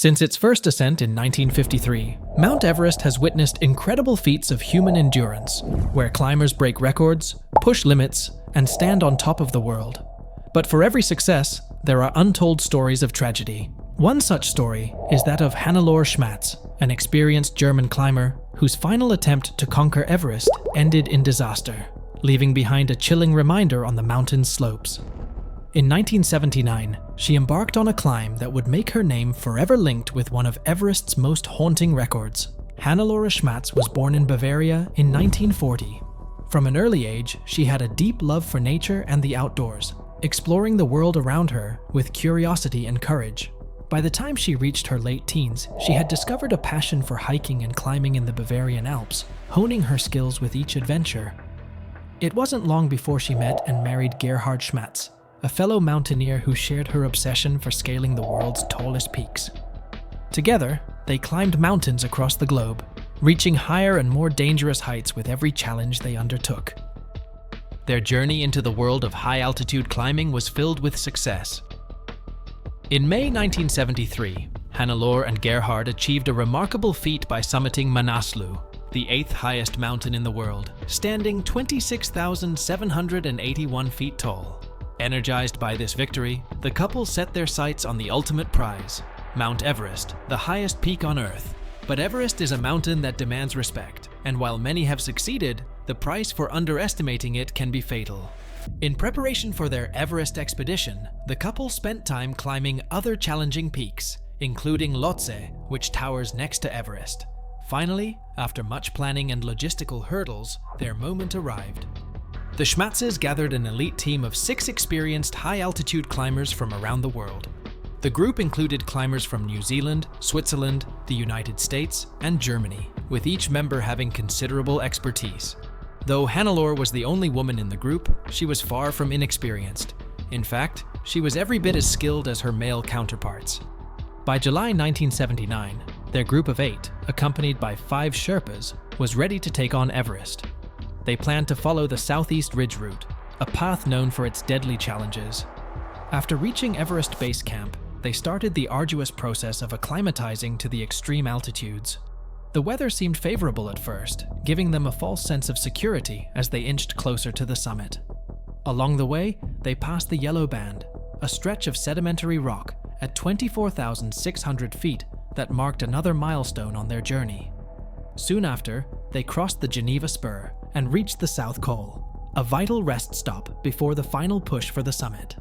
Since its first ascent in 1953, Mount Everest has witnessed incredible feats of human endurance, where climbers break records, push limits, and stand on top of the world. But for every success, there are untold stories of tragedy. One such story is that of Hannelore Schmatz, an experienced German climber whose final attempt to conquer Everest ended in disaster, leaving behind a chilling reminder on the mountain's slopes. In 1979, she embarked on a climb that would make her name forever linked with one of Everest's most haunting records. Hannelore Schmatz was born in Bavaria in 1940. From an early age, she had a deep love for nature and the outdoors, exploring the world around her with curiosity and courage. By the time she reached her late teens, she had discovered a passion for hiking and climbing in the Bavarian Alps, honing her skills with each adventure. It wasn't long before she met and married Gerhard Schmatz, a fellow mountaineer who shared her obsession for scaling the world's tallest peaks. Together, they climbed mountains across the globe, reaching higher and more dangerous heights with every challenge they undertook. Their journey into the world of high-altitude climbing was filled with success. In May 1973, Hannelore and Gerhard achieved a remarkable feat by summiting Manaslu, the 8th highest mountain in the world, standing 26,781 feet tall. Energized by this victory, the couple set their sights on the ultimate prize, Mount Everest, the highest peak on Earth. But Everest is a mountain that demands respect, and while many have succeeded, the price for underestimating it can be fatal. In preparation for their Everest expedition, the couple spent time climbing other challenging peaks, including Lhotse, which towers next to Everest. Finally, after much planning and logistical hurdles, their moment arrived. The Schmatzes gathered an elite team of 6 experienced high-altitude climbers from around the world. The group included climbers from New Zealand, Switzerland, the United States, and Germany, with each member having considerable expertise. Though Hannelore was the only woman in the group, she was far from inexperienced. In fact, she was every bit as skilled as her male counterparts. By July 1979, their group of 8, accompanied by 5 Sherpas, was ready to take on Everest. They planned to follow the Southeast Ridge route, a path known for its deadly challenges. After reaching Everest Base Camp, they started the arduous process of acclimatizing to the extreme altitudes. The weather seemed favorable at first, giving them a false sense of security as they inched closer to the summit. Along the way, they passed the Yellow Band, a stretch of sedimentary rock at 24,600 feet that marked another milestone on their journey. Soon after, they crossed the Geneva Spur and reached the South Col, a vital rest stop before the final push for the summit.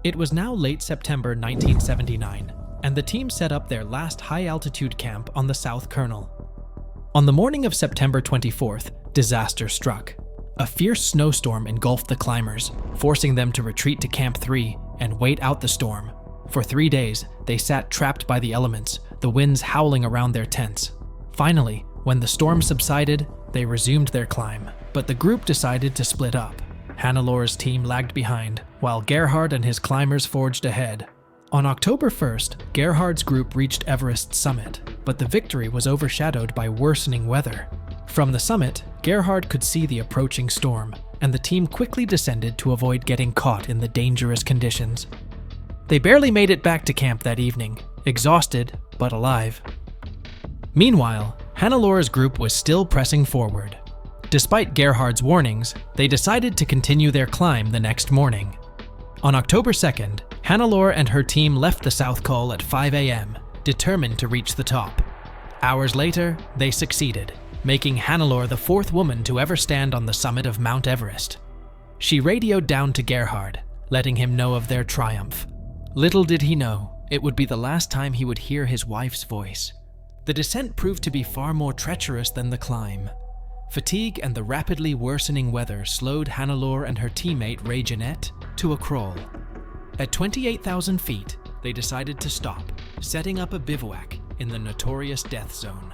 It was now late September 1979, and the team set up their last high-altitude camp on the South Kernel. On the morning of September 24th, disaster struck. A fierce snowstorm engulfed the climbers, forcing them to retreat to Camp 3 and wait out the storm. For 3 days, they sat trapped by the elements, the winds howling around their tents. Finally, when the storm subsided, they resumed their climb, but the group decided to split up. Hannelore's team lagged behind, while Gerhard and his climbers forged ahead. On October 1st, Gerhard's group reached Everest's summit, but the victory was overshadowed by worsening weather. From the summit, Gerhard could see the approaching storm, and the team quickly descended to avoid getting caught in the dangerous conditions. They barely made it back to camp that evening, exhausted but alive. Meanwhile, Hannelore's group was still pressing forward. Despite Gerhard's warnings, they decided to continue their climb the next morning. On October 2nd, Hannelore and her team left the South Col at 5 a.m., determined to reach the top. Hours later, they succeeded, making Hannelore the 4th woman to ever stand on the summit of Mount Everest. She radioed down to Gerhard, letting him know of their triumph. Little did he know, it would be the last time he would hear his wife's voice. The descent proved to be far more treacherous than the climb. Fatigue and the rapidly worsening weather slowed Hannelore and her teammate Ray Jeanette to a crawl. At 28,000 feet, they decided to stop, setting up a bivouac in the notorious death zone.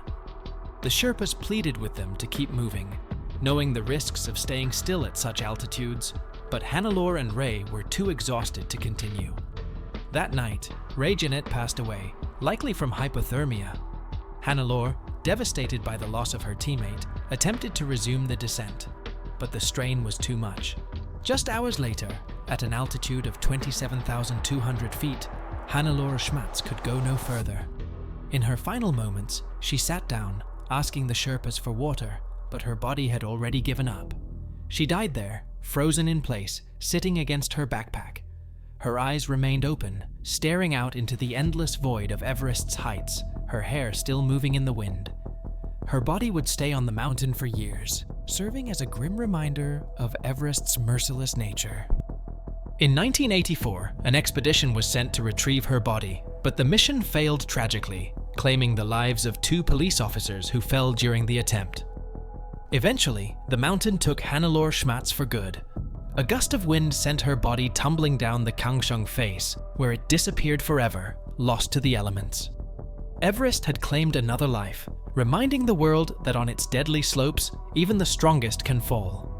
The Sherpas pleaded with them to keep moving, knowing the risks of staying still at such altitudes, but Hannelore and Ray were too exhausted to continue. That night, Ray Jeanette passed away, likely from hypothermia. Hannelore, devastated by the loss of her teammate, attempted to resume the descent, but the strain was too much. Just hours later, at an altitude of 27,200 feet, Hannelore Schmatz could go no further. In her final moments, she sat down, asking the Sherpas for water, but her body had already given up. She died there, frozen in place, sitting against her backpack. Her eyes remained open, staring out into the endless void of Everest's heights, her hair still moving in the wind. Her body would stay on the mountain for years, serving as a grim reminder of Everest's merciless nature. In 1984, an expedition was sent to retrieve her body, but the mission failed tragically, claiming the lives of 2 police officers who fell during the attempt. Eventually, the mountain took Hannelore Schmatz for good. A gust of wind sent her body tumbling down the Kangshung face, where it disappeared forever, lost to the elements. Everest had claimed another life, reminding the world that on its deadly slopes, even the strongest can fall.